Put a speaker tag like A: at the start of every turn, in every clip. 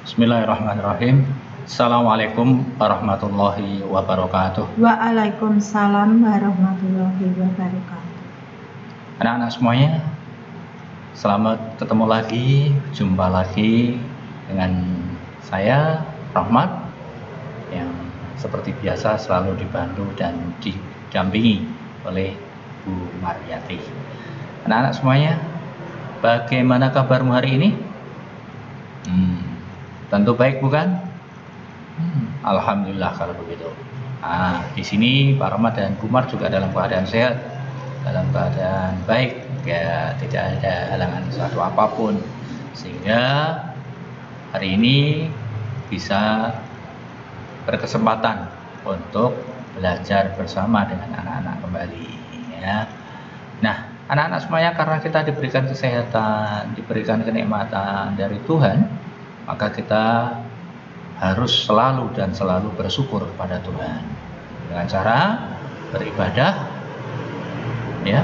A: Bismillahirrahmanirrahim. Assalamualaikum warahmatullahi wabarakatuh.
B: Waalaikumsalam warahmatullahi wabarakatuh.
A: Anak-anak semuanya, selamat ketemu lagi, jumpa lagi dengan saya, Rahmat, yang seperti biasa selalu dibantu dan didampingi oleh Bu Mariyati. Anak-anak semuanya, bagaimana kabarmu hari ini? Tentu baik, bukan? Alhamdulillah kalau begitu. Di sini Pak Rahmat dan Bu Mar juga dalam keadaan sehat, dalam keadaan baik, ya tidak ada halangan suatu apapun, sehingga hari ini bisa berkesempatan untuk belajar bersama dengan anak-anak kembali. Ya. Nah, anak-anak semuanya, karena kita diberikan kesehatan, diberikan kenikmatan dari Tuhan, maka kita harus selalu dan selalu bersyukur pada Tuhan dengan cara beribadah, ya,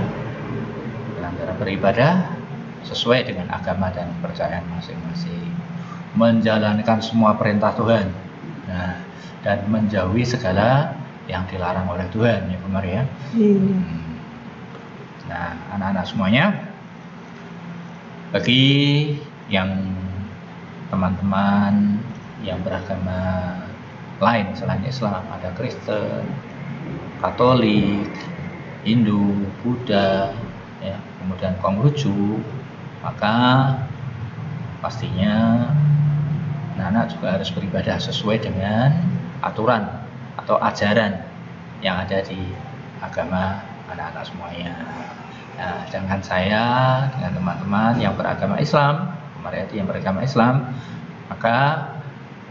A: dengan cara beribadah sesuai dengan agama dan kepercayaan masing-masing, menjalankan semua perintah Tuhan, dan menjauhi segala yang dilarang oleh Tuhan, ya benar ya. Nah, anak-anak semuanya, bagi yang teman-teman yang beragama lain selain Islam, ada Kristen, Katolik, Hindu, Buddha, ya, kemudian Konghucu, maka pastinya anak-anak juga harus beribadah sesuai dengan aturan atau ajaran yang ada di agama anak-anak semuanya. Nah, dengan saya, dengan teman-teman yang beragama Islam, Mariyati yang beragama Islam, maka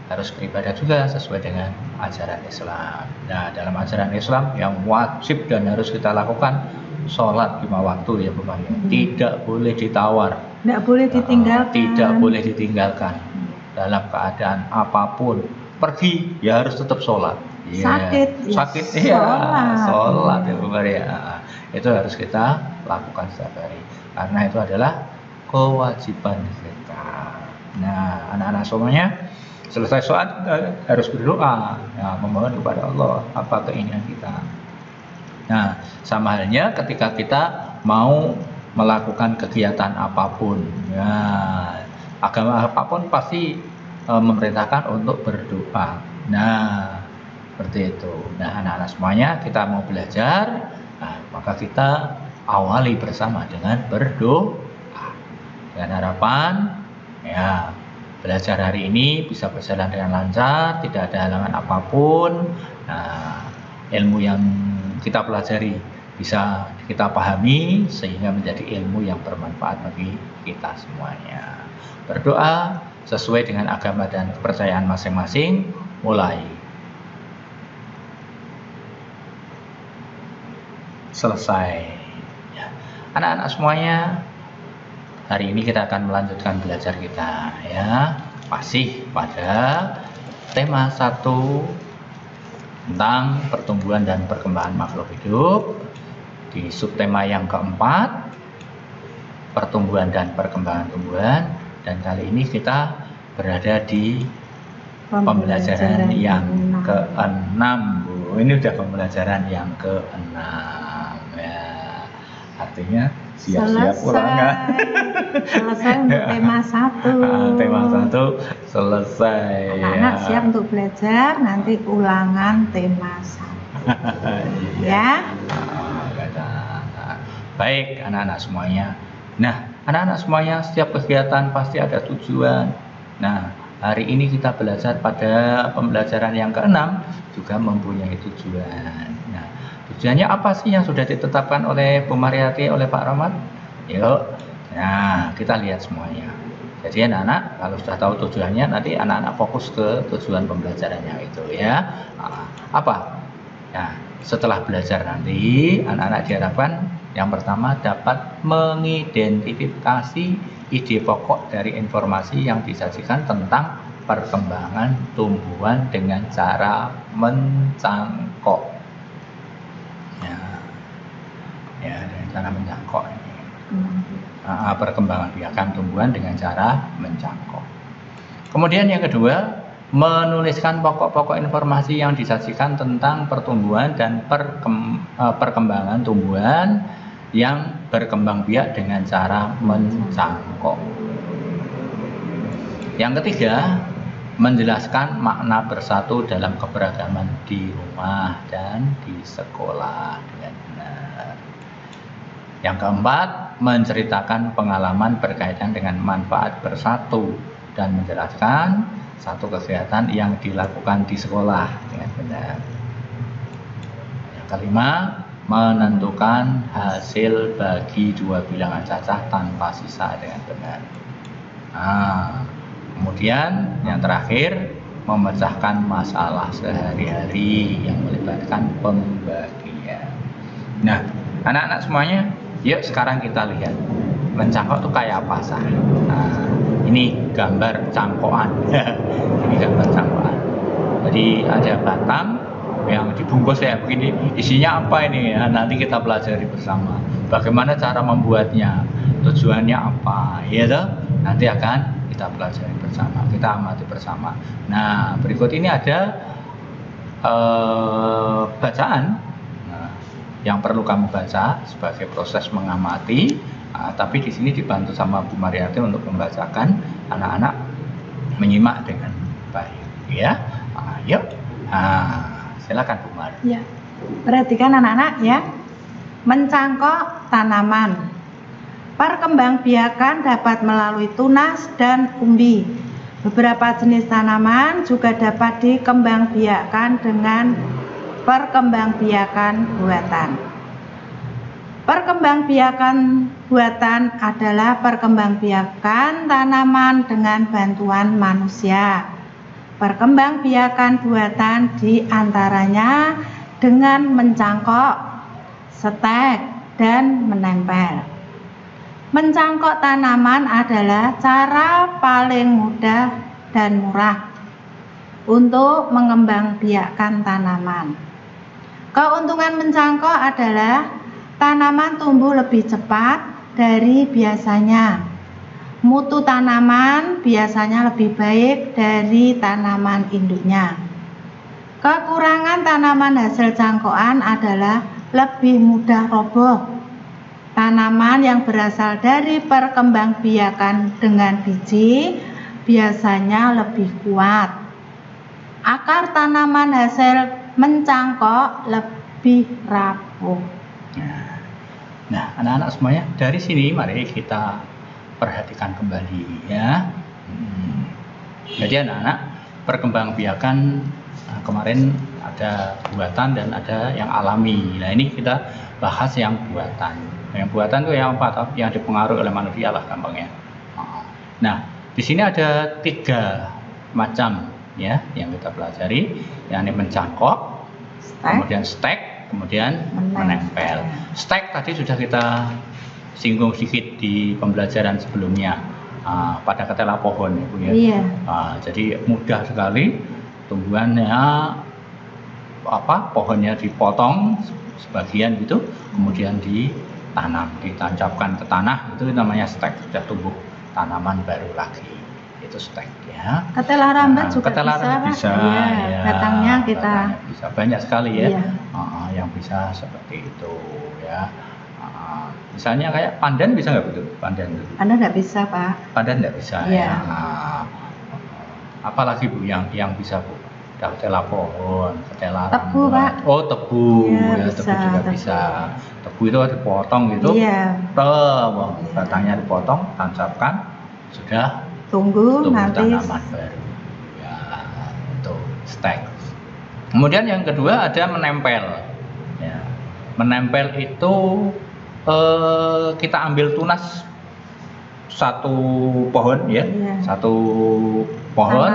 A: harus beribadah juga sesuai dengan ajaran Islam. Nah, dalam ajaran Islam yang wajib dan harus kita lakukan, sholat 5 waktu, ya Bu Maria. Tidak boleh ditawar,
B: tidak boleh ditinggalkan,
A: tidak boleh ditinggalkan dalam keadaan apapun. Pergi ya harus tetap sholat. Sakit ya sholat, ya Bu Maria. Itu harus kita lakukan setiap hari, karena itu adalah kewajiban kita. Nah, anak-anak semuanya, selesai sholat harus berdoa, ya, memohon kepada Allah apa keinginan kita. Nah, sama halnya ketika kita mau melakukan kegiatan apapun, ya, agama apapun pasti memerintahkan untuk berdoa. Nah, seperti itu. Nah, anak-anak semuanya, kita mau belajar, maka kita awali bersama dengan berdoa, dengan harapan, ya, belajar hari ini bisa berjalan dengan lancar, tidak ada halangan apapun. Nah, ilmu yang kita pelajari bisa kita pahami sehingga menjadi ilmu yang bermanfaat bagi kita semuanya. Berdoa sesuai dengan agama dan kepercayaan masing-masing. Mulai. Selesai. Ya. Anak-anak semuanya, hari ini kita akan melanjutkan belajar kita, ya, masih pada tema 1 tentang pertumbuhan dan perkembangan makhluk hidup, di subtema yang keempat, pertumbuhan dan perkembangan tumbuhan, dan kali ini kita berada di pembelajaran yang ke-6, Bu. Ini udah pembelajaran yang ke-6, ya. Artinya siap-siap ulangan.
B: Selesai untuk tema 1.
A: Tema 1 selesai.
B: Anak-anak siap untuk belajar, nanti ulangan tema 1. Ya.
A: Baik, anak-anak semuanya. Nah, anak-anak semuanya, setiap kegiatan pasti ada tujuan. Nah, hari ini kita belajar pada pembelajaran yang ke-6 juga mempunyai tujuan. Nah, tujuannya apa sih yang sudah ditetapkan oleh Bu Mariyati, oleh Pak Rahmat? Yuk, nah, kita lihat semuanya. Jadi anak-anak kalau sudah tahu tujuannya, nanti anak-anak fokus ke tujuan pembelajarannya itu, ya. Apa? Nah, setelah belajar nanti, anak-anak diharapkan yang pertama dapat mengidentifikasi ide pokok dari informasi yang disajikan tentang perkembangan tumbuhan dengan cara mencangkok. Ya, dengan cara mencangkok ini. Perkembangan biakan tumbuhan dengan cara mencangkok. Kemudian yang kedua, menuliskan pokok-pokok informasi yang disajikan tentang pertumbuhan dan perkembangan tumbuhan yang berkembang biak dengan cara mencangkok. Yang ketiga, menjelaskan makna bersatu dalam keberagaman di rumah dan di sekolah dengan benar. Yang keempat, menceritakan pengalaman berkaitan dengan manfaat bersatu dan menjelaskan satu kegiatan yang dilakukan di sekolah dengan benar. Yang kelima, menentukan hasil bagi dua bilangan cacah tanpa sisa dengan benar. Kemudian yang terakhir, memecahkan masalah sehari-hari yang melibatkan pembagian. Nah, anak-anak semuanya, yuk sekarang kita lihat mencangkok itu kayak apa sah? Ini gambar cangkokan. Ini gambar cangkokan. Jadi ada batang yang dibungkus kayak begini. Isinya apa ini? Nanti kita pelajari bersama. Bagaimana cara membuatnya? Tujuannya apa? Ya toh? Nanti akan kita pelajari bersama. Kita amati bersama. Nah, berikut ini ada bacaan yang perlu kamu baca sebagai proses mengamati. Tapi di sini dibantu sama Bu Mariati untuk membacakan, anak-anak menyimak dengan baik, ya. Yuk, silakan Bu Mar.
B: Ya, perhatikan anak-anak ya. Mencangkok tanaman. Perkembangbiakan dapat melalui tunas dan umbi. Beberapa jenis tanaman juga dapat dikembangbiakan dengan perkembangbiakan buatan. Perkembangbiakan buatan adalah perkembangbiakan tanaman dengan bantuan manusia. Perkembangbiakan buatan diantaranya dengan mencangkok, stek, dan menempel. Mencangkok tanaman adalah cara paling mudah dan murah untuk mengembangbiakan tanaman. Keuntungan mencangkok adalah tanaman tumbuh lebih cepat dari biasanya. Mutu tanaman biasanya lebih baik dari tanaman induknya. Kekurangan tanaman hasil cangkokan adalah lebih mudah roboh. Tanaman yang berasal dari perkembangbiakan dengan biji biasanya lebih kuat. Akar tanaman hasil mencangkok lebih rapuh.
A: Nah, anak-anak semuanya, dari sini mari kita perhatikan kembali ya. Jadi anak-anak, perkembangbiakan kemarin ada buatan dan ada yang alami. Nah, ini kita bahas yang buatan. Yang buatan itu yang apa? Yang dipengaruhi oleh manusia lah gampangnya. Nah, di sini ada 3 macam ya yang kita pelajari, yakni mencangkok, kemudian stek, kemudian menempel. Stek tadi sudah kita singgung sedikit di pembelajaran sebelumnya pada ketela pohon, Ibu ya.
B: Iya.
A: Jadi mudah sekali tumbuhannya, pohonnya dipotong sebagian gitu, kemudian ditanam, ditancapkan ke tanah, itu namanya stek, sudah tumbuh tanaman baru lagi. Itu stek ya.
B: Ketela rambat juga
A: ketela bisa.
B: Ya, batangnya kita
A: bisa banyak sekali ya.
B: Iya.
A: Yang bisa seperti itu ya. Misalnya kayak pandan bisa nggak betul? Pandan
B: nggak bisa Pak.
A: Pandan nggak bisa
B: ya.
A: Apalagi Bu yang bisa Bu? Ketela pohon, ketela
B: tebu
A: rambat.
B: Pak.
A: Oh tebu
B: ya,
A: bisa, tebu juga
B: tebu.
A: bisa. Tebu itu dipotong gitu.
B: Iya.
A: Batangnya dipotong, tancapkan, sudah
B: tunggu nanti
A: tanaman baru ya, itu stek. Kemudian yang kedua ada menempel ya. Menempel itu kita ambil tunas satu pohon ya, satu pohon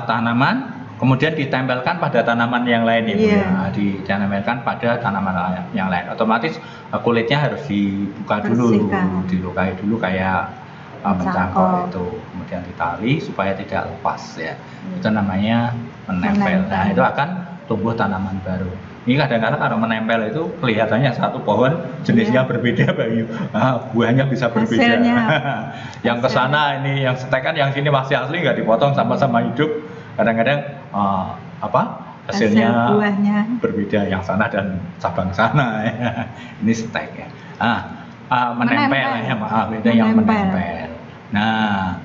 A: tanaman, kemudian ditempelkan pada tanaman yang lain ya, ditempelkan pada tanaman yang lain. Otomatis kulitnya harus dibuka dulu, dilukai dulu kayak mencangkok itu, kemudian ditali supaya tidak lepas ya. Itu namanya menempel. Nah, itu akan tumbuh tanaman baru. Ini kadang-kadang kalau menempel itu kelihatannya satu pohon jenisnya berbeda, Bayu. Buahnya bisa berbeda. Yang ke sana ini yang setek kan, yang sini masih asli nggak dipotong sama-sama hidup. Kadang-kadang hasilnya buahnya berbeda, yang sana dan cabang sana. Ini setek ya. Menempel ya, maaf, itu yang menempel. Nah,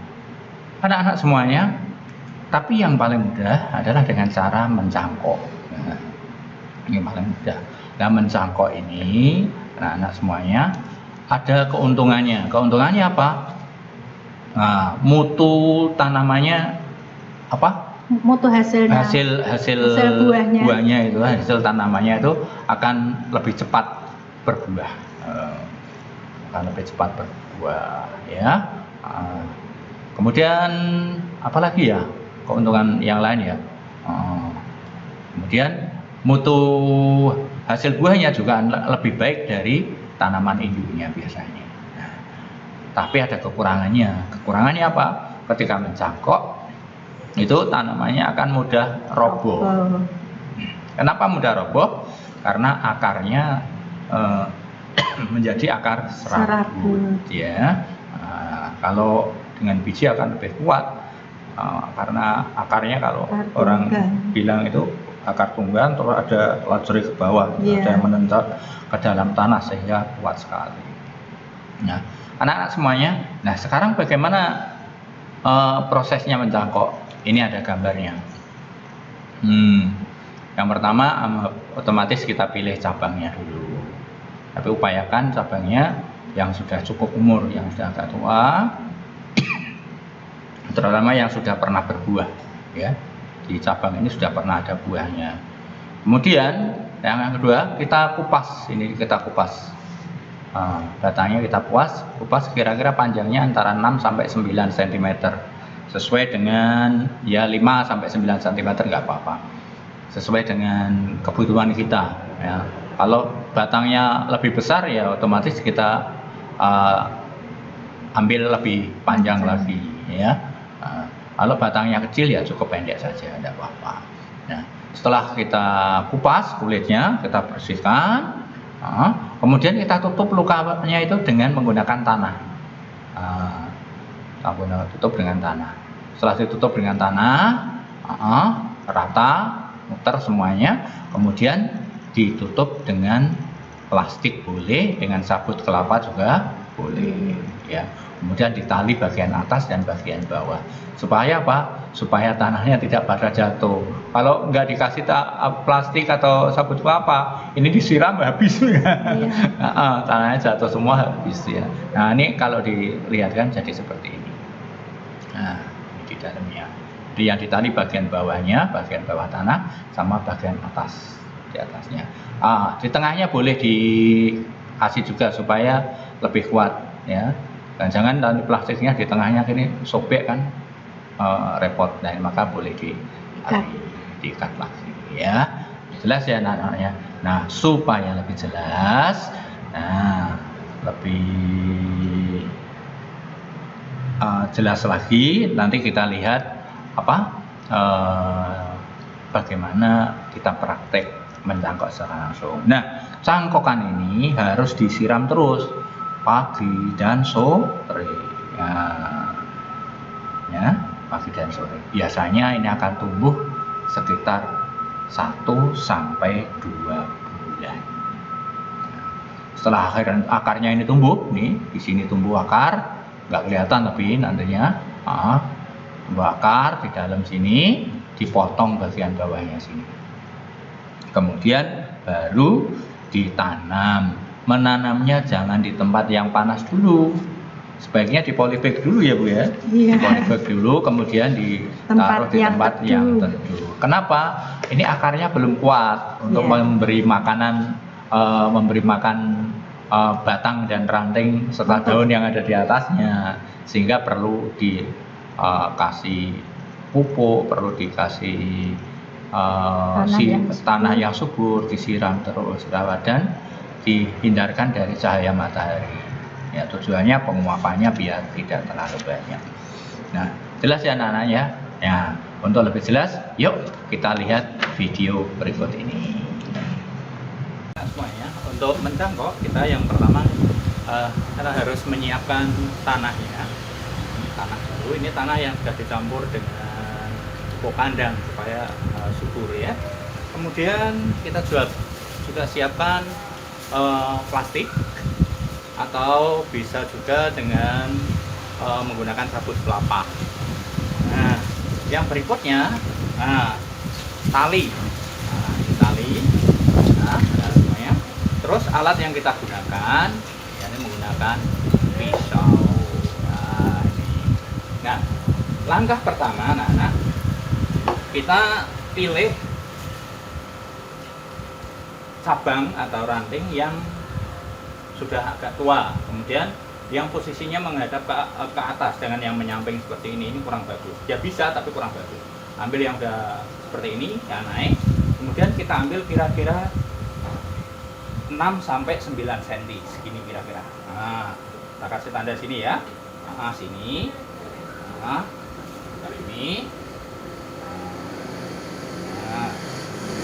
A: anak-anak semuanya, tapi yang paling mudah adalah dengan cara mencangkok. Ini paling mudah. Nah, mencangkok ini, anak-anak semuanya ada keuntungannya. Keuntungannya apa? Nah, mutu tanamannya apa?
B: Mutu hasilnya.
A: Hasil buahnya itu, hasil tanamannya itu akan lebih cepat berbuah. Akan lebih cepat berbuah, ya. Kemudian apalagi ya keuntungan yang lain ya. Kemudian mutu hasil buahnya juga lebih baik dari tanaman induknya biasanya. Tapi ada kekurangannya. Kekurangannya apa? Ketika mencangkok itu tanamannya akan mudah roboh. Kenapa mudah roboh? Karena akarnya menjadi akar serabut. Ya. Kalau dengan biji akan lebih kuat, karena akarnya kalau orang bilang itu akar tunggang, terus ada lajuri ke bawah, ada yang menentak ke dalam tanah sehingga kuat sekali. Nah, anak-anak semuanya, nah sekarang bagaimana prosesnya mencangkok? Ini ada gambarnya. Yang pertama otomatis kita pilih cabangnya dulu. Tapi upayakan cabangnya yang sudah cukup umur, yang sudah agak tua, terutama yang sudah pernah berbuah, ya. Di cabang ini sudah pernah ada buahnya. Kemudian yang kedua kita kupas. Ini kita kupas. Batangnya kita kupas kira-kira panjangnya antara 6 sampai 9 cm. Sesuai dengan ya 5 sampai 9 cm nggak apa-apa. Sesuai dengan kebutuhan kita, ya. Kalau batangnya lebih besar ya otomatis kita ambil lebih panjang lagi, ya. Kalau batangnya kecil ya cukup pendek saja, tidak apa-apa. Nah, setelah kita kupas kulitnya, kita bersihkan, kemudian kita tutup lukanya itu dengan menggunakan tanah. Kita tutup dengan tanah. Setelah ditutup dengan tanah, rata, muter semuanya, kemudian ditutup dengan plastik boleh, dengan sabut kelapa juga boleh, ya. Kemudian ditali bagian atas dan bagian bawah. Supaya apa? Supaya tanahnya tidak pada jatuh. Kalau nggak dikasih plastik atau sabut kelapa, ini disiram habis. Tanahnya jatuh semua habis, ya. Nah, ini kalau dilihatkan jadi seperti ini. Nah, ini di dalamnya. Jadi yang ditali bagian bawahnya, bagian bawah tanah, sama bagian atas, di atasnya. Di tengahnya boleh dikasih juga supaya lebih kuat, ya. Dan jangan tali plastiknya di tengahnya gini sobek kan, repot. Dan maka boleh diikat lagi, ya. Jelas ya anak-anaknya. Nah, supaya lebih jelas, nah lebih jelas lagi, nanti kita lihat bagaimana kita praktek mencangkok secara langsung. Nah, cangkokan ini harus disiram terus pagi dan sore, ya, pagi dan sore. Biasanya ini akan tumbuh sekitar 1 sampai 2 bulan. Setelah akarnya ini tumbuh, nih di sini tumbuh akar, nggak kelihatan tapi nantinya tumbuh akar di dalam sini, dipotong bagian bawahnya sini. Kemudian baru ditanam. Menanamnya jangan di tempat yang panas dulu. Sebaiknya di polybag dulu ya Bu ya. Di polybag dulu, kemudian ditaruh di tempat yang teduh. Kenapa? Ini akarnya belum kuat untuk memberi makan batang dan ranting serta daun yang ada di atasnya, sehingga perlu dikasih pupuk, perlu dikasih tanah yang subur, disiram terus, dan dihindarkan dari cahaya matahari. Ya, tujuannya penguapannya biar tidak terlalu banyak. Nah, jelas ya anak-anak ya. Ya, untuk lebih jelas, yuk kita lihat video berikut ini. anak-anak semuanya, untuk mencangkok kita yang pertama kita harus menyiapkan tanahnya. Tanah dulu, ini tanah yang sudah dicampur dengan pupuk kandang supaya subur ya. Kemudian kita juga siapkan plastik, atau bisa juga dengan menggunakan sabut kelapa. Nah, yang berikutnya, tali. Nah, ini tali. Nah, semuanya. Terus alat yang kita gunakan, ya, ini menggunakan pisau. Nah, ini. Nah, langkah pertama, anak-anak, kita pilih cabang atau ranting yang sudah agak tua, kemudian yang posisinya menghadap ke atas, dengan yang menyamping seperti ini kurang bagus. Ya bisa, tapi kurang bagus. Ambil yang udah seperti ini, ya naik. Kemudian kita ambil kira-kira 6 sampai 9 cm, segini kira-kira. Nah, kita kasih tanda sini ya. Nah, sini. Nah, ini. Nah,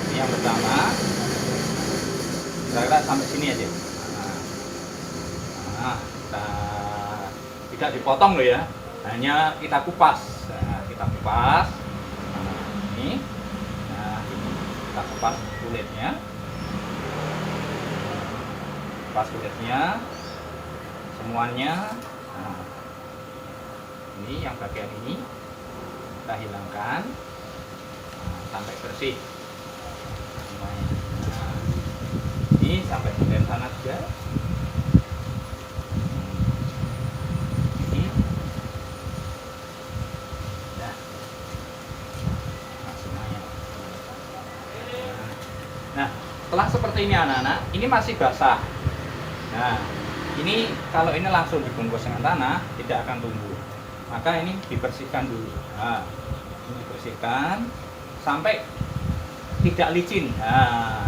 A: ini yang pertama. Kira-kira sampai sini aja. Nah, kita tidak dipotong loh ya, hanya kita kupas. Nah, kita kupas. Nah, ini. Nah, ini kita kupas kulitnya. Kupas kulitnya semuanya. Nah, ini yang bagian ini kita hilangkan. Nah, sampai bersih semuanya. Nah, ini sampai bagian sana juga. Ini. Nah, semuanya. Nah, setelah seperti ini anak-anak, ini masih basah. Nah, ini kalau ini langsung dibungkus dengan tanah tidak akan tumbuh. Maka ini dibersihkan dulu. Nah, ini dibersihkan sampai tidak licin. Nah,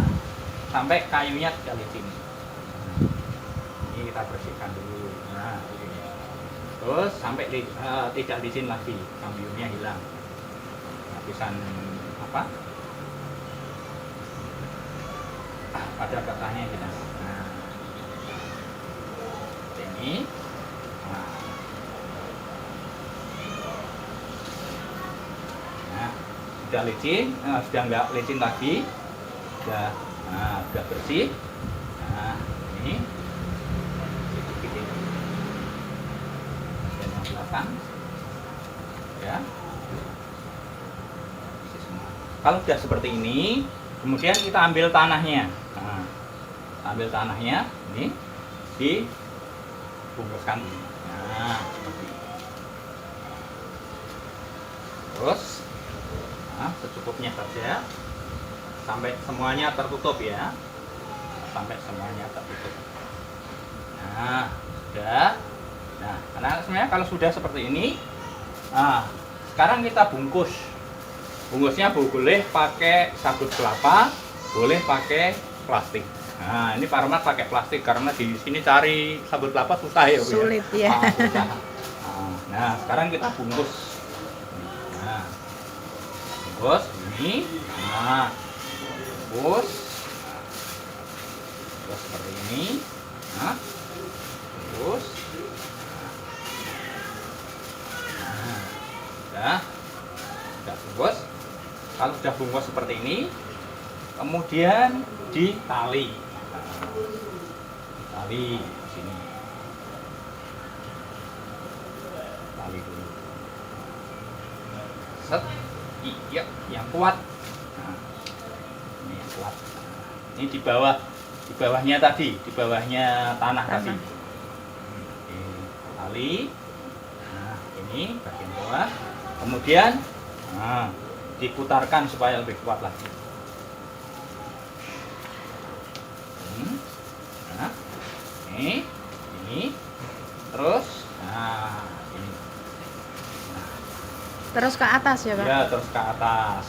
A: sampai kayunya tidak licin. Ini kita bersihkan dulu. Nah, ini. Terus sampai tidak licin lagi, kambiumnya hilang. Lapisan apa? Pada batangnya kita. Nah, ini. Nah, sudah licin, sudah nggak licin lagi, sudah bersih. Nah, ini sedikit ini, dan yang belakang, ya. Kalau sudah seperti ini, kemudian kita ambil tanahnya. Nah, ambil tanahnya, ini dibungkuskan. Nah, seperti ini. Terus, secukupnya saja, sampai semuanya tertutup ya. Sampai semuanya tertutup. Nah, sudah. Nah, anak-anak semuanya kalau sudah seperti ini, sekarang kita bungkus. Bungkusnya boleh pakai sabut kelapa, boleh pakai plastik. Nah, ini Pak Rahmat pakai plastik karena di sini cari sabut kelapa susah ya, Bu.
B: Sulit ya.
A: Susah. Nah, sekarang kita bungkus. Nah, bungkus ini. Nah, bungkus. Terus seperti ini. Nah, bungkus. Nah, sudah bungkus. Kalau sudah bungkus seperti ini, kemudian ditali. Tali sini. Tali dulu. Set. Iya, yang kuat. Nah, ini yang kuat. Ini di bawahnya tadi, di bawahnya tanah tadi. Oke, tali. Nah, ini bagian bawah. Kemudian, diputarkan supaya lebih kuat lagi. Nah, ini, terus, ini.
B: Terus ke atas ya, Pak?
A: Ya, terus ke atas.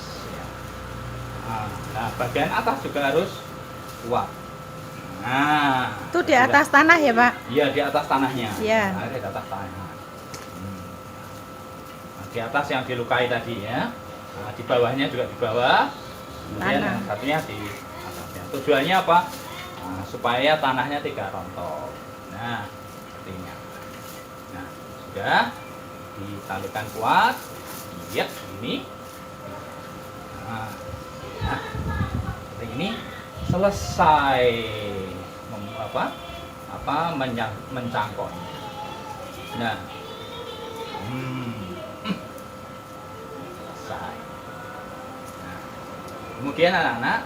A: Nah, bagian atas juga harus kuat. Nah,
B: itu di atas tanah ya, Pak?
A: Iya, di atas tanahnya.
B: Iya.
A: Nah, di atas tanah. Nah, di atas yang dilukai tadi ya. Nah, di bawahnya juga di bawah. Kemudian
B: Tanah.
A: yang satunya di atasnya. Tujuannya apa? supaya tanahnya tidak rontok. Nah, sepertinya. Nah, sudah ditalikan kuat. Lihat ini. Nah, seperti ini selesai mencangkoknya. Nah, selesai. Nah, kemudian anak-anak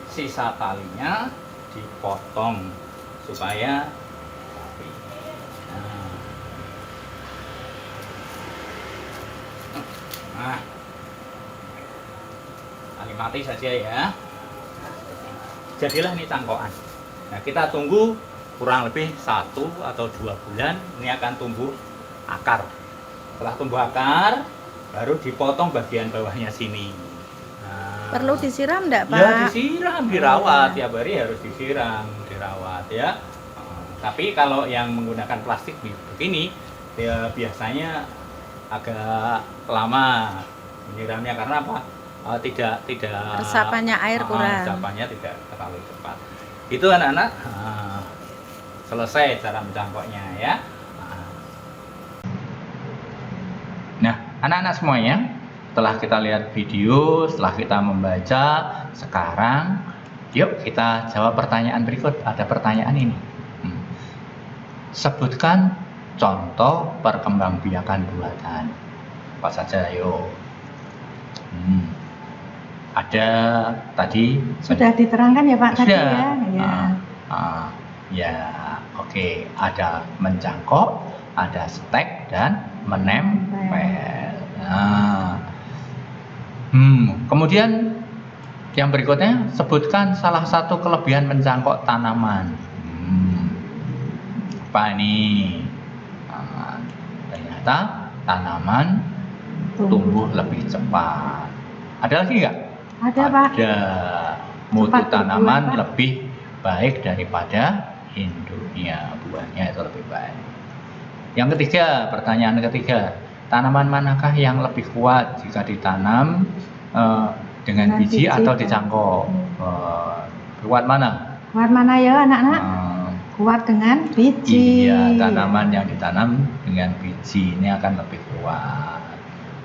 A: sisa talinya dipotong supaya rapi. Nah, tali mati saja ya. Jadilah ini cangkokan. Nah, kita tunggu kurang lebih 1 atau 2 bulan, ini akan tumbuh akar. Setelah tumbuh akar, baru dipotong bagian bawahnya sini. Nah,
B: perlu disiram enggak, Pak?
A: Ya disiram, dirawat, tiap hari harus disiram, dirawat ya. Tapi kalau yang menggunakan plastik begini, ya biasanya agak lama menyiramnya karena apa? Tidak
B: resapannya air kurang.
A: Resapannya tidak terlalu cepat. Itu anak-anak. Selesai cara mencangkoknya ya. Nah, anak-anak semuanya, setelah kita lihat video, setelah kita membaca, sekarang yuk kita jawab pertanyaan berikut. Ada pertanyaan ini. Sebutkan contoh perkembangbiakan buatan. Apa saja, yuk. Ada tadi
B: sudah diterangkan ya Pak tadi
A: ya.
B: Ya.
A: Oke. Ada mencangkok, ada stek dan menempel. Nah, kemudian yang berikutnya, sebutkan salah satu kelebihan mencangkok tanaman. Apa ini? Ternyata tanaman tumbuh lebih cepat. Ada lagi nggak?
B: Ada, Pak.
A: Ada. Mutu tanaman lebih baik daripada induknya, buahnya itu lebih baik. Yang ketiga, pertanyaan ketiga, tanaman manakah yang lebih kuat jika ditanam dengan biji atau dicangkok? Kuat mana?
B: Kuat mana ya anak-anak? Kuat dengan biji.
A: Iya, tanaman yang ditanam dengan biji ini akan lebih kuat.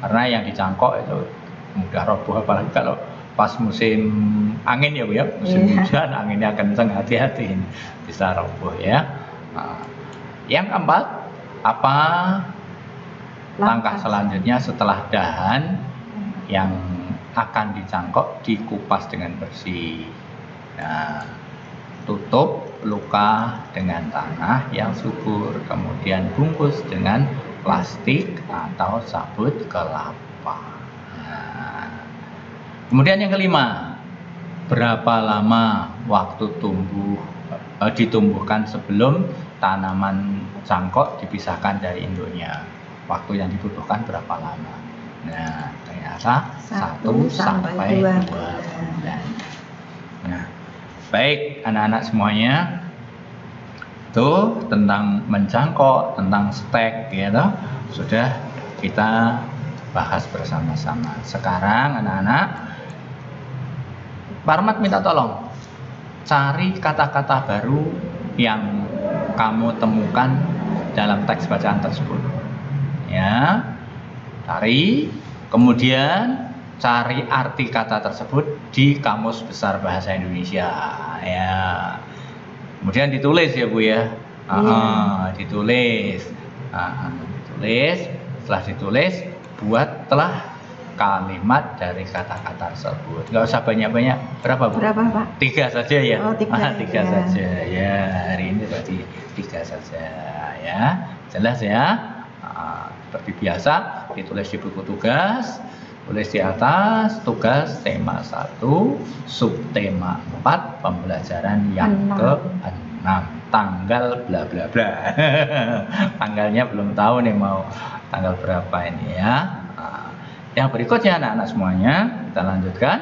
A: Karena yang dicangkok itu mudah roboh, apalagi kalau pas musim angin ya Bu ya, musim hujan anginnya kencang, hati-hati bisa roboh ya. Yang keempat, apa langkah selanjutnya setelah dahan yang akan dicangkok dikupas dengan bersih? Nah, tutup luka dengan tanah yang subur, kemudian bungkus dengan plastik atau sabut kelapa. Kemudian yang kelima, berapa lama waktu ditumbuhkan sebelum tanaman cangkok dipisahkan dari induknya? Waktu yang dibutuhkan berapa lama? Nah, ternyata 1 sampai 2 bulan. Nah, baik anak-anak semuanya, itu tentang mencangkok, tentang stek, gitu, sudah kita bahas bersama-sama. Sekarang anak-anak, Pak Rahmat minta tolong cari kata-kata baru yang kamu temukan dalam teks bacaan tersebut. Ya, cari, kemudian cari arti kata tersebut di Kamus Besar Bahasa Indonesia. Ya, kemudian ditulis ya Bu ya. Ditulis. Setelah ditulis, buatlah kalimat dari kata-kata tersebut. Nggak usah banyak-banyak. Berapa Bu?
B: Berapa Pak?
A: 3 saja ya.
B: Oh,
A: 3 saja ya. Hari ini berarti 3 saja ya. Jelas ya. Seperti biasa ditulis di buku tugas. Tulis di atas tugas tema 1, subtema 4, pembelajaran yang ke-6, tanggal bla bla bla. Tanggalnya belum tahu nih mau tanggal berapa ini ya. Yang berikutnya anak-anak semuanya, kita lanjutkan.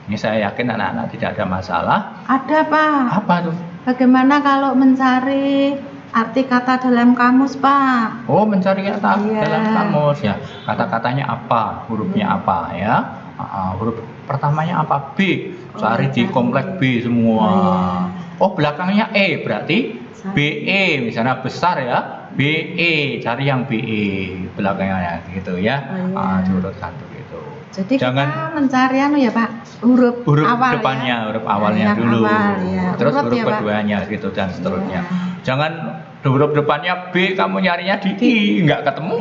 A: Ini saya yakin anak-anak tidak ada masalah.
B: Ada Pak.
A: Apa tuh?
B: Bagaimana kalau mencari arti kata dalam kamus Pak?
A: Oh, mencari kata dalam kamus ya. Kata-katanya apa? Hurufnya apa ya? Huruf pertamanya apa? B. Cari di komplek B semua. Oh belakangnya E berarti BE misalnya besar ya, BE cari yang BE belakangnya gitu ya. Diurutkan begitu.
B: Jadi jangan kita mencari ya Pak huruf awal
A: depannya,
B: ya?
A: Huruf awalnya dulu, terus
B: urut
A: huruf
B: ya,
A: keduanya gitu dan seterusnya. Jangan huruf depannya B kamu nyarinya di I, nggak ketemu.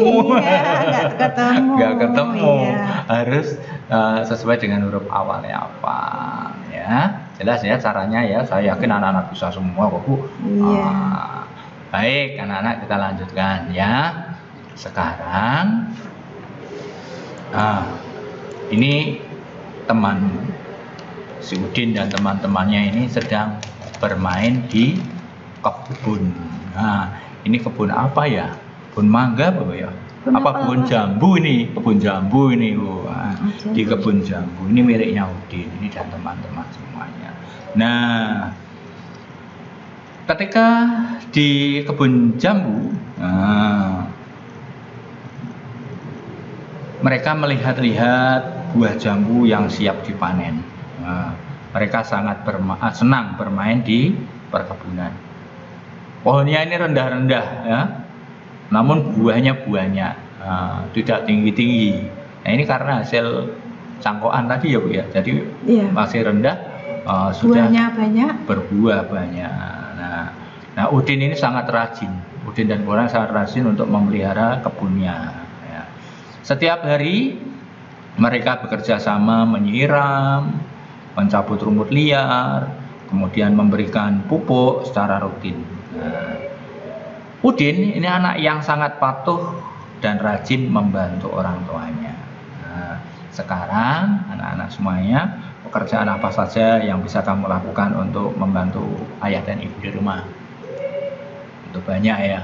A: Nggak ketemu. Harus sesuai dengan huruf awalnya apa ya. Jelas ya caranya ya, saya yakin anak-anak bisa semua kok Bu. Baik anak-anak, kita lanjutkan ya. Sekarang ini teman si Udin dan teman-temannya ini sedang bermain di kebun. Nah, ini kebun apa ya? Kebun mangga apa ya? Kebun jambu ini? Kebun jambu ini, di kebun jambu ini miliknya Udin ini dan teman-teman semuanya. Nah, ketika di kebun jambu, mereka melihat-lihat buah jambu yang siap dipanen. Mereka sangat senang bermain di perkebunan. Pohonnya ini rendah-rendah ya, namun buahnya tidak tinggi-tinggi. Nah ini karena hasil cangkokan tadi ya Bu ya, jadi masih rendah, sudah berbuah banyak. Nah Udin ini sangat rajin, Udin dan orang sangat rajin untuk memelihara kebunnya. Ya. Setiap hari mereka bekerja sama menyiram, mencabut rumput liar, kemudian memberikan pupuk secara rutin. Udin ini anak yang sangat patuh dan rajin membantu orang tuanya. Sekarang anak-anak semuanya, pekerjaan apa saja yang bisa kamu lakukan untuk membantu ayah dan ibu di rumah? Itu banyak ya.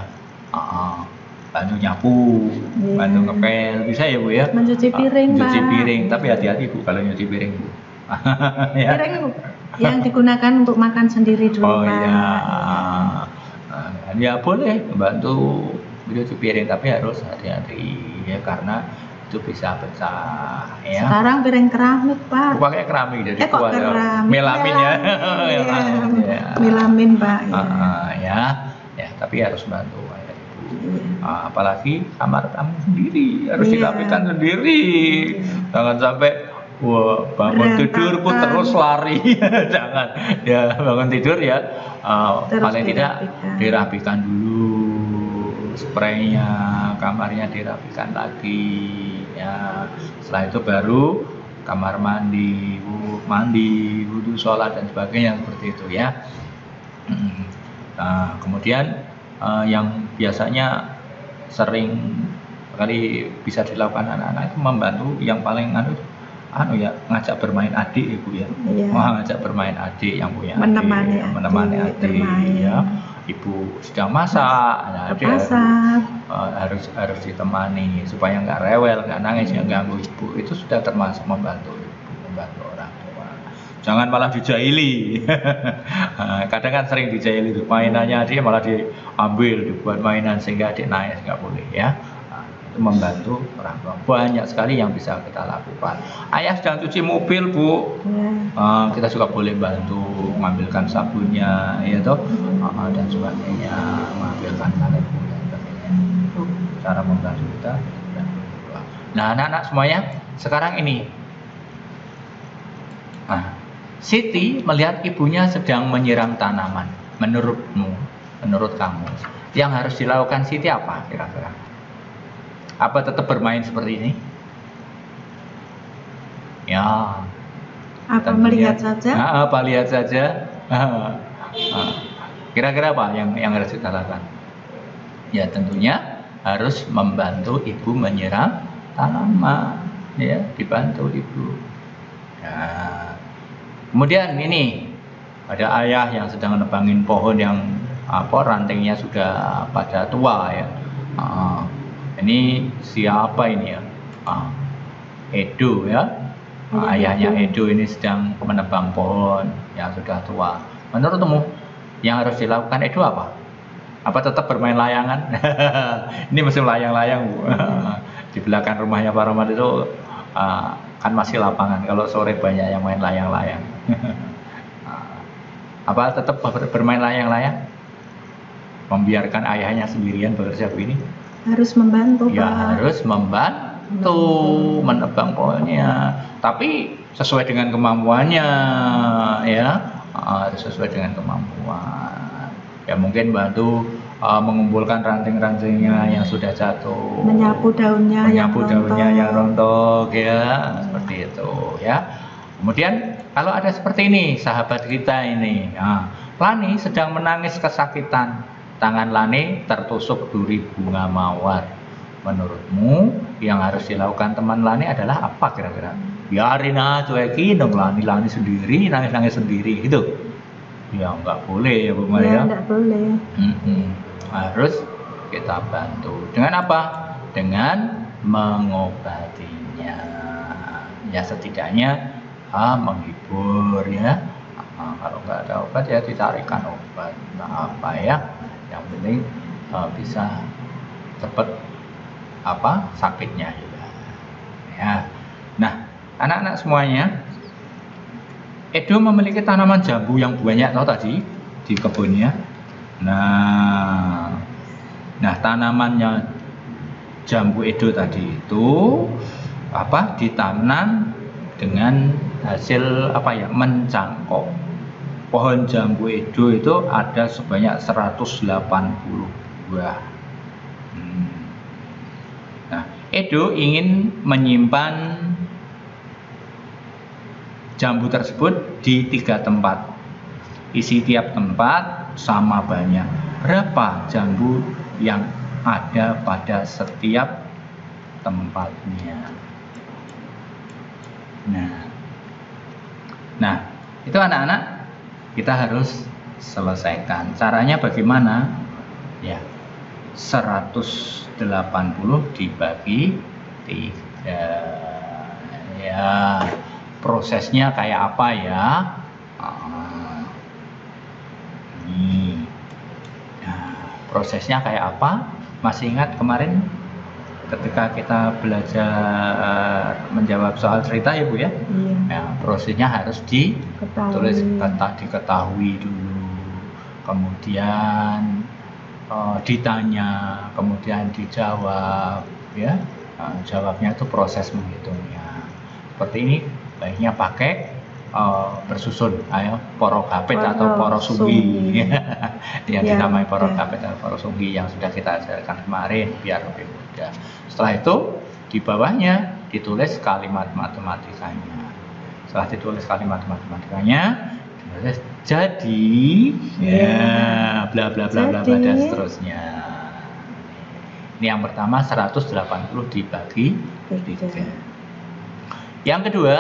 A: Bantu nyapu, bantu ngepel, bisa ya Bu ya?
B: Mencuci piring,
A: mencuci piring, tapi hati-hati Bu kalau nyuci piring Bu.
B: Ya. Piring yang digunakan untuk makan sendiri dulu.
A: Oh iya. Ya boleh membantu mencuci piring, tapi harus hati-hati ya karena itu bisa pecah ya.
B: Sekarang piring keramik Pak.
A: Pakai keramik jadi kuat ya. Melamin ya.
B: Melamin Pak.
A: Ya, tapi harus bantu ayah ibu. Apalagi kamar kamu sendiri harus dirapikan sendiri. Jangan sampai bangun tidur pun terus lari. Jangan ya, bangun tidur ya paling tidak dirapikan dulu, spraynya, kamarnya dirapikan lagi ya. Setelah itu baru kamar mandi, wudhu, sholat dan sebagainya seperti itu ya. Nah, kemudian yang biasanya sering kali bisa dilakukan anak-anak itu membantu yang paling ngajak bermain adik Ibu ya. Ngajak bermain adik yang punya menemani adik ya. Ibu sedang masak, adik harus ditemani supaya nggak rewel, nggak nangis, nggak ganggu ibu. Itu sudah termasuk membantu orang tua. Jangan malah dijaili. Kadang kan sering dijaili itu mainannya adik malah diambil dibuat mainan sehingga adik nangis, nggak boleh ya. Itu membantu orang tua. Banyak sekali yang bisa kita lakukan. Ayah sedang cuci mobil Bu, kita juga boleh bantu mengambilkan sabunnya ya toh, dan sebagainya, mengambilkan karet dan sebagainya. Itu cara membantu kita. Nah anak-anak semuanya sekarang ini Siti melihat ibunya sedang menyiram tanaman. Menurut kamu yang harus dilakukan Siti apa kira-kira? Apa tetap bermain seperti ini? Ya.
B: Apa melihat saja?
A: Apa lihat saja? Kira-kira apa yang harus kita lakukan? Ya tentunya harus membantu ibu menyiram tanaman, ya dibantu ibu. Nah, kemudian ini ada ayah yang sedang nebangin pohon yang rantingnya sudah pada tua ya. Ini siapa ini ya? Edo ya. Ayahnya Edo ini sedang menebang pohon yang sudah tua. Menurutmu yang harus dilakukan Edo apa? Apa tetap bermain layangan? Ini musim layang-layang Bu. Di belakang rumahnya Pak Rahmat itu kan masih lapangan. Kalau sore banyak yang main layang-layang. Apa tetap bermain layang-layang? Membiarkan ayahnya sendirian bekerja begini?
B: Harus membantu,
A: ya,
B: Pak.
A: Harus membantu menebang pohonnya, tapi sesuai dengan kemampuannya, ya. Harus sesuai dengan kemampuan. Ya mungkin bantu mengumpulkan ranting-rantingnya yang sudah jatuh,
B: menyapu daunnya yang
A: rontok, ya, seperti itu, ya. Kemudian kalau ada seperti ini, sahabat kita ini, Lani sedang menangis kesakitan, tangan Lani tertusuk duri bunga mawar. Menurutmu yang harus dilakukan teman Lani adalah apa kira-kira? Biarin aja, cuekin dong Lani sendiri, nangis-nangis sendiri, gitu. Ya nggak boleh ya Bu Maria.
B: Ya nggak boleh.
A: Harus kita bantu. Dengan apa? Dengan mengobatinya. Ya setidaknya menghibur ya. Kalau nggak ada obat ya dicarikan obat. Apa ya? Yang penting bisa cepat sakitnya juga. Ya. Nah, anak-anak semuanya, Edo memiliki tanaman jambu yang banyak tadi di kebunnya. Nah, tanamannya jambu Edo tadi itu ditanam dengan hasil mencangkok. Pohon jambu Edo itu ada sebanyak 180 buah. Nah, Edo ingin menyimpan jambu tersebut di 3 tempat. Isi tiap tempat sama banyak. Berapa jambu yang ada pada setiap tempatnya? Nah, itu anak-anak kita harus selesaikan. Caranya bagaimana? Ya, 180 dibagi 3. Ya, prosesnya kayak apa ya? Prosesnya kayak apa? Masih ingat kemarin ketika kita belajar menjawab soal cerita ya Bu ya?
B: Iya.
A: Ya, prosesnya harus ditulis, diketahui dulu, kemudian ditanya, kemudian dijawab, ya. Jawabnya itu proses menghitungnya. Seperti ini baiknya pakai bersusun, porokapit atau porosunggi yang dinamai porokapit atau porosunggi yang sudah kita ajarkan kemarin biar lebih mudah. Setelah itu di bawahnya ditulis kalimat matematikanya. Setelah ditulis kalimat matematikanya, ditulis jadi, bla bla bla bla dan seterusnya. Ini yang pertama 180 dibagi 3. Yang kedua,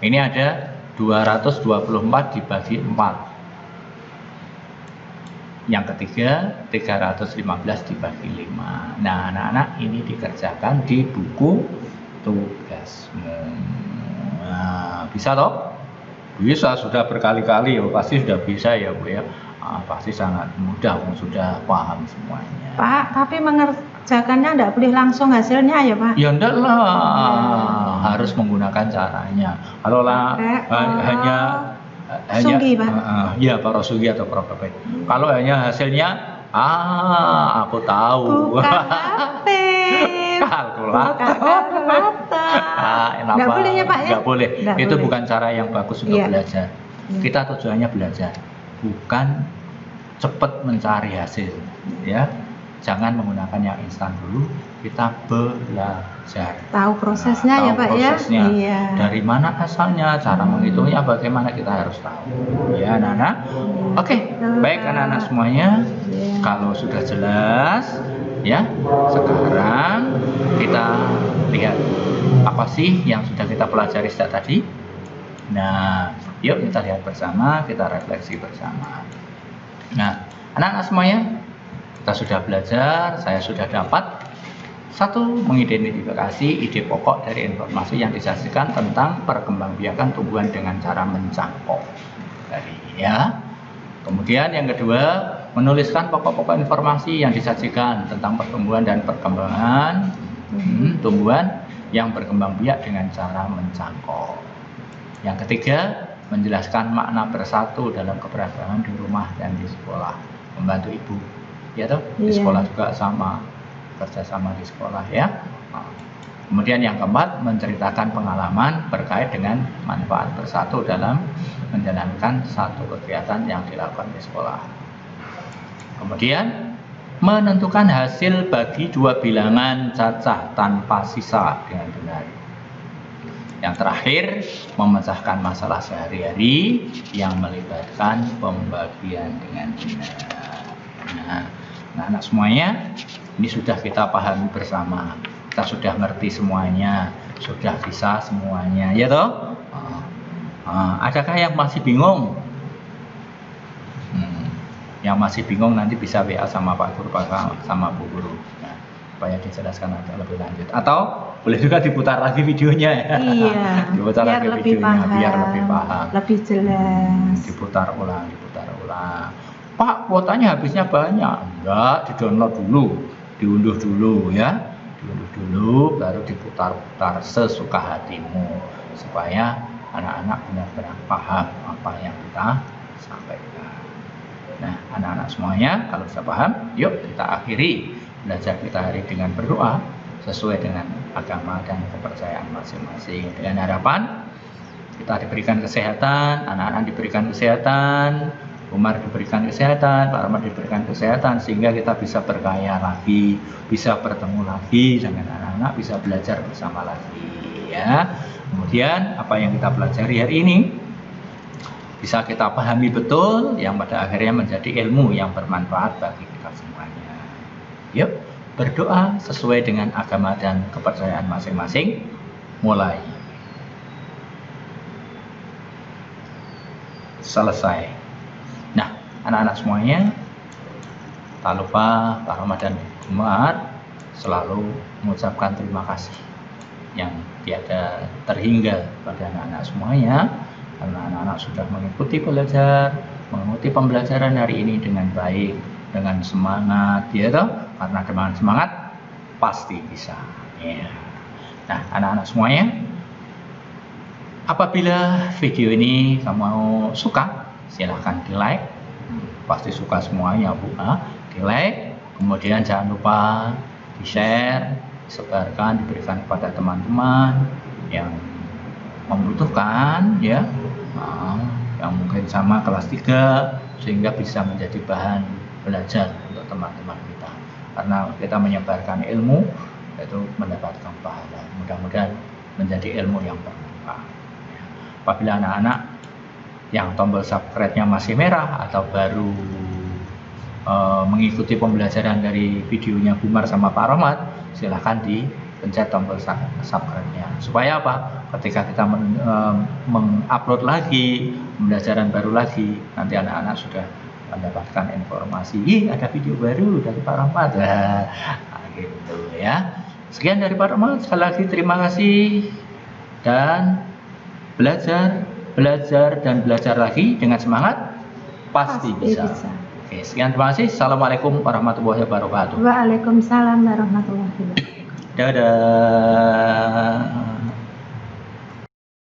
A: ini ada 224 dibagi 4. Yang ketiga 315 dibagi 5. Nah anak-anak ini dikerjakan di buku tugasmu. Nah, bisa toh? Bisa, sudah berkali-kali ya, pasti sudah bisa ya Bu ya. Pasti sangat mudah, sudah paham semuanya.
B: Pak, tapi mengerjakannya enggak boleh langsung hasilnya ya Pak?
A: Ya enggak lah, harus menggunakan caranya. Kalau hanya
B: sunggi, Pak.
A: Ya porosunggi atau porokapit. Kalau hanya hasilnya, aku tahu. Kalkulator.
B: Enggak boleh ya Pak ya?
A: Enggak boleh. Itu bukan cara yang bagus untuk belajar. Kita tujuannya belajar, bukan cepat mencari hasil, ya. Jangan menggunakan yang instan dulu, kita belajar.
B: Tahu prosesnya ya Pak
A: prosesnya.
B: Ya? Iya.
A: Dari mana asalnya, cara menghitungnya bagaimana kita harus tahu. Ya anak-anak. Oke, baik anak-anak semuanya. Kalau sudah jelas, ya. Sekarang kita lihat apa sih yang sudah kita pelajari sejak tadi. Nah, yuk kita lihat bersama, kita refleksi bersama. Nah, anak-anak semuanya, kita sudah belajar, saya sudah dapat 1. Mengidentifikasi ide pokok dari informasi yang disajikan tentang perkembangbiakan tumbuhan dengan cara mencangkok. Kemudian yang kedua, menuliskan pokok-pokok informasi yang disajikan tentang pertumbuhan dan perkembangan tumbuhan yang berkembang biak dengan cara mencangkok. Yang ketiga, menjelaskan makna bersatu dalam keberagaman di rumah dan di sekolah, membantu ibu, ya toh, di sekolah juga sama, kerjasama di sekolah ya. Kemudian yang keempat, menceritakan pengalaman terkait dengan manfaat bersatu dalam menjalankan satu kegiatan yang dilakukan di sekolah. Kemudian menentukan hasil bagi dua bilangan cacah tanpa sisa dengan benar. Yang terakhir, memecahkan masalah sehari-hari yang melibatkan pembagian dengan benar. Nah, anak-anak semuanya, ini sudah kita pahami bersama. Kita sudah ngerti semuanya, sudah bisa semuanya, ya toh? Adakah yang masih bingung? Yang masih bingung nanti bisa WA sama Pak Guru, sama Bu Guru. Nah, supaya dijelaskan agak lebih lanjut. Atau boleh juga diputar lagi videonya ya.
B: Iya.
A: Diputar
B: biar
A: lagi
B: lebih
A: videonya
B: paham,
A: biar lebih paham.
B: Lebih jelas.
A: Diputar ulang. Pak, kuotanya habisnya banyak. Enggak, di-download dulu, diunduh dulu ya. Diunduh dulu, baru diputar-putar sesuka hatimu supaya anak-anak benar-benar paham apa yang kita sampaikan. Nah, anak-anak semuanya kalau sudah paham, yuk kita akhiri belajar kita hari dengan berdoa sesuai dengan agama dan kepercayaan masing-masing. Dengan harapan kita diberikan kesehatan, anak-anak diberikan kesehatan, Umar diberikan kesehatan, Pak Rahmat diberikan kesehatan, sehingga kita bisa berkaya lagi, bisa bertemu lagi dengan anak-anak, bisa belajar bersama lagi ya. Kemudian apa yang kita pelajari hari ini bisa kita pahami betul, yang pada akhirnya menjadi ilmu yang bermanfaat bagi kita semuanya. Yuk berdoa sesuai dengan agama dan kepercayaan masing-masing. Mulai. Selesai. Nah, anak-anak semuanya, tak lupa Pak Rahmat dan Umar selalu mengucapkan terima kasih yang tiada terhingga pada anak-anak semuanya, karena anak-anak sudah mengikuti pembelajaran hari ini dengan baik, dengan semangat, ya toh? Karena dengan semangat pasti bisa. Ya. Nah, anak-anak semuanya, apabila video ini kamu suka, silahkan di like. Pasti suka semuanya Bu. Di like, kemudian jangan lupa di share, sebarkan, diberikan kepada teman-teman yang membutuhkan ya, yang mungkin sama kelas 3, sehingga bisa menjadi bahan belajar untuk teman-teman kita. Karena kita menyebarkan ilmu, itu mendapatkan pahala. Mudah-mudahan menjadi ilmu yang bermanfaat. Apabila anak-anak yang tombol subscribe-nya masih merah atau baru mengikuti pembelajaran dari videonya Bumar sama Pak Rahmat, silahkan dipencet tombol subscribe-nya. Supaya apa? Ketika kita mengupload lagi pembelajaran baru lagi, nanti anak-anak sudah mendapatkan informasi, ada video baru dari Pak Rahmat. Nah, gitu ya. Sekian dari Pak Rahmat. Sekali lagi terima kasih, dan belajar dan belajar lagi dengan semangat pasti bisa. Oke, sekian, terima kasih. Assalamualaikum warahmatullahi wabarakatuh.
B: Waalaikumsalam warahmatullahi wabarakatuh.
A: Dadah.